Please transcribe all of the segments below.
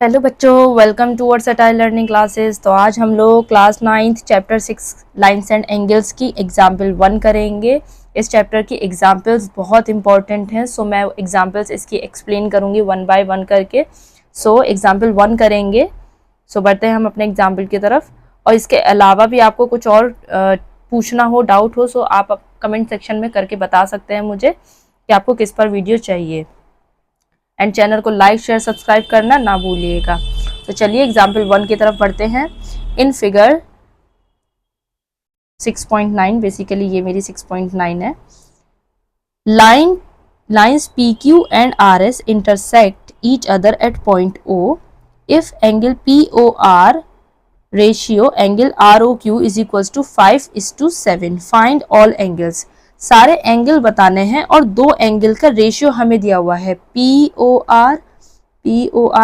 Hello बच्चों, welcome to our style learning classes. तो आज हम लोग class 9th chapter 6 lines and angles की एग्जाम्पल 1 करेंगे। इस चैप्टर की एग्जाम्पल्स बहुत इंपॉर्टेंट हैं, सो मैं एग्जाम्पल्स इसकी एक्सप्लेन करूंगी 1 बाय 1 करके। सो एग्जाम्पल 1 करेंगे। सो बढ़ते हैं हम अपने एग्जाम्पल की तरफ। और इसके अलावा भी आपको कुछ और पूछना हो, डाउट हो, सो आप कमेंट सेक्शन में करके बता सकते हैं मुझे कि आपको किस पर वीडियो चाहिए। एंड चैनल को लाइक शेयर सब्सक्राइब करना ना भूलिएगा। तो चलिए एग्जाम्पल 1 की तरफ बढ़ते हैं। इन फिगर 6.9, बेसिकली ये मेरी 6.9 है। Lines PQ and RS intersect each other at point O if angle POR ratio angle ROQ is equals to 5:7। Find all angles. सारे एंगल बताने हैं और दो एंगल का रेशियो हमें दिया हुआ है। POR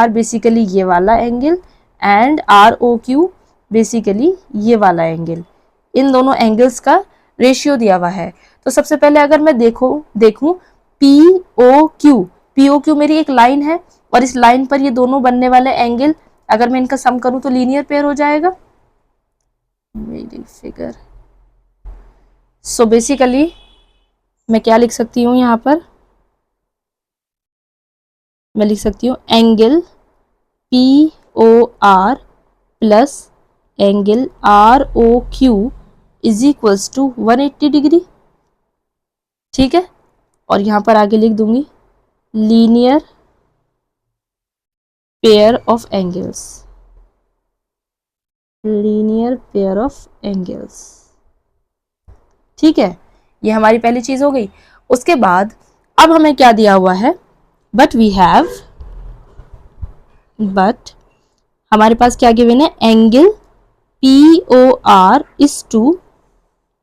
बेसिकली ये वाला एंगल एंड ROQ बेसिकली ये वाला एंगल। इन दोनों एंगल्स का रेशियो दिया हुआ है। तो सबसे पहले अगर मैं देखूं POQ मेरी एक लाइन है और इस लाइन पर ये दोनों बनने वाले एंगल, अगर मैं इनका सम करूं तो लीनियर पेयर हो जाएगा मेरी फिगर। सो बेसिकली मैं क्या लिख सकती हूँ यहाँ पर, मैं लिख सकती हूँ angle POR plus angle ROQ is equals to 180 degree. ठीक है, और यहाँ पर आगे लिख दूंगी linear pair of angles. Linear pair of angles, ठीक है, ये हमारी पहली चीज हो गई। उसके बाद अब हमें क्या दिया हुआ है, बट हमारे पास क्या गिवन है, angle POR is to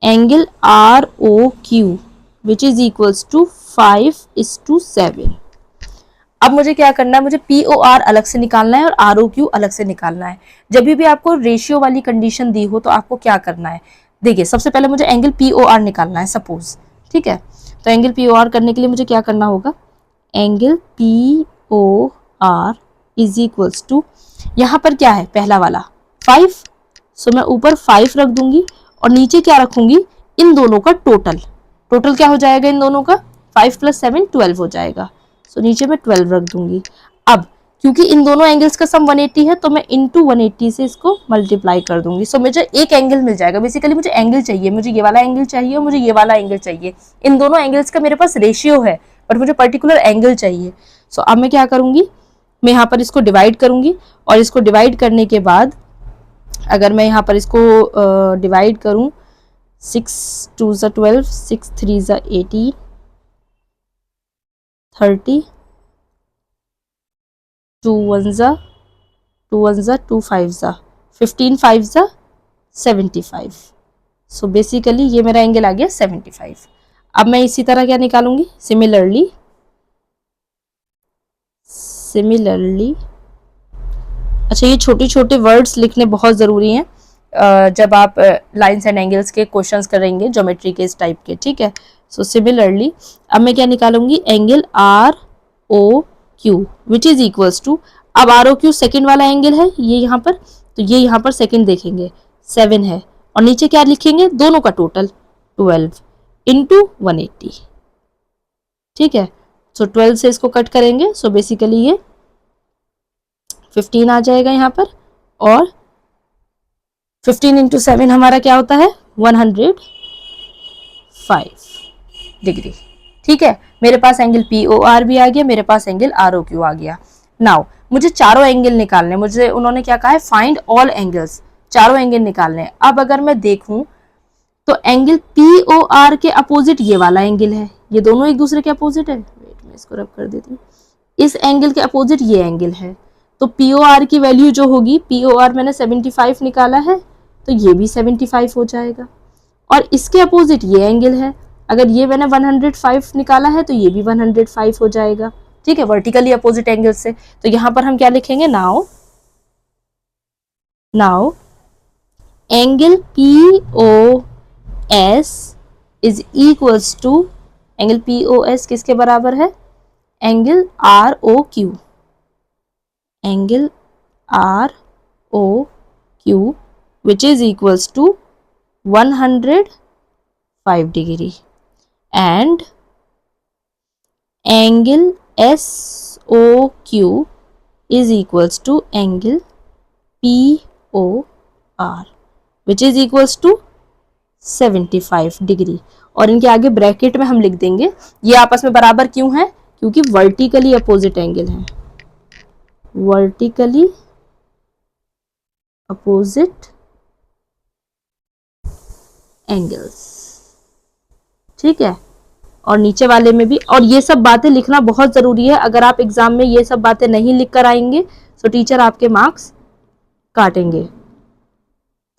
angle ROQ which is equals to 5:7। अब मुझे क्या करना है, मुझे POR अलग से निकालना है और ROQ अलग से निकालना है। जब भी आपको रेशियो वाली कंडीशन दी हो तो आपको क्या करना है, देखिए सबसे पहले मुझे एंगल POR निकालना है सपोज। ठीक है, तो एंगल POR करने के लिए मुझे क्या करना होगा, angle POR is equals to, यहाँ पर क्या है पहला वाला 5, सो मैं ऊपर 5 रख दूंगी और नीचे क्या रखूंगी, इन दोनों का टोटल क्या हो जाएगा, इन दोनों का 5 + 7 12 हो जाएगा। सो नीचे मैं 12 रख दूंगी। अब क्योंकि इन दोनों एंगल्स का सम 180 है तो मैं इंटू 180 से इसको मल्टीप्लाई कर दूंगी। सो मुझे एक एंगल मिल जाएगा। बेसिकली मुझे एंगल चाहिए, मुझे ये वाला एंगल चाहिए और मुझे ये वाला एंगल चाहिए। इन दोनों एंगल्स का मेरे पास रेशियो है बट मुझे पर्टिकुलर एंगल चाहिए। सो अब मैं क्या करूंगी, मैं यहाँ पर इसको डिवाइड करूंगी और इसको डिवाइड करने के बाद अगर मैं यहाँ पर इसको डिवाइड करूं, 6 2 = 12, 6 3 = 18, 30, 2 1 = 2 1 = 2 5 = 15, 5 = 75। सो बेसिकली ये मेरा एंगल आ गया 75। अब मैं इसी तरह क्या निकालूंगी, सिमिलरली अच्छा, ये छोटे छोटे वर्ड्स लिखने बहुत ज़रूरी हैं जब आप लाइन्स एंड एंगल्स के क्वेश्चंस करेंगे ज्योमेट्री के इस टाइप के। ठीक है, सो सिमिलरली अब मैं क्या निकालूंगी, angle ROQ which is equals to, अब ROQ सेकंड वाला एंगल है ये यहाँ पर, तो ये यहाँ पर सेकंड देखेंगे 7 है और नीचे क्या लिखेंगे, दोनों का टोटल 12 इंटू 180। ठीक है, सो 12 से इसको कट करेंगे, सो बेसिकली ये 15 आ जाएगा यहाँ पर, और 15 इंटू 7 हमारा क्या होता है, 105 डिग्री। ठीक है, मेरे पास एंगल POR भी आ गया, मेरे पास एंगल ROQ आ गया। नाउ मुझे चारों एंगल निकालने, मुझे उन्होंने क्या कहा है, फाइंड ऑल एंगल्स, चारों एंगल निकालने। अब अगर मैं देखूं तो एंगल POR के अपोजिट ये वाला एंगल है, ये दोनों एक दूसरे के अपोजिट है। वेट, मैं इसको रब कर देती हूँ। इस एंगल के अपोजिट ये एंगल है, तो POR की वैल्यू जो होगी, POR मैंने 75 निकाला है तो ये भी 75 हो जाएगा। और इसके अपोजिट ये एंगल है, अगर ये मैंने 105 निकाला है तो ये भी 105 हो जाएगा। ठीक है, वर्टिकली अपोजिट एंगल से। तो यहाँ पर हम क्या लिखेंगे, now angle POS is equals to, angle POS किसके बराबर है, angle ROQ। Angle R O Q which is equals to 105 degree and angle SOQ is equals to angle POR which is equals to 75 degree. और इनके आगे bracket में हम लिख देंगे, ये आपस में बराबर क्यों है, क्योंकि वर्टिकली अपोजिट एंगल है, वर्टिकली अपोजिट एंगल्स, ठीक है। और नीचे वाले में भी, और ये सब बातें लिखना बहुत जरूरी है। अगर आप एग्जाम में ये सब बातें नहीं लिख कर आएंगे तो टीचर आपके मार्क्स काटेंगे,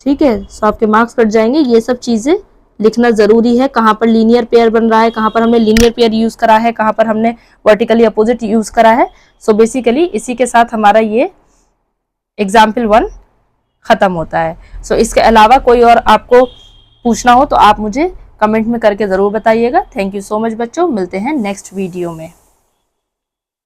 ठीक है। सो आपके मार्क्स कट जाएंगे। ये सब चीजें लिखना जरूरी है, कहाँ पर लीनियर पेयर बन रहा है, कहाँ पर हमने लीनियर पेयर यूज करा है, कहाँ पर हमने वर्टिकली अपोजिट यूज करा है। सो बेसिकली इसी के साथ हमारा ये एग्जाम्पल 1 खत्म होता है। सो इसके अलावा कोई और आपको पूछना हो तो आप मुझे कमेंट में करके ज़रूर बताइएगा। थैंक यू सो मच बच्चों, मिलते हैं नेक्स्ट वीडियो में।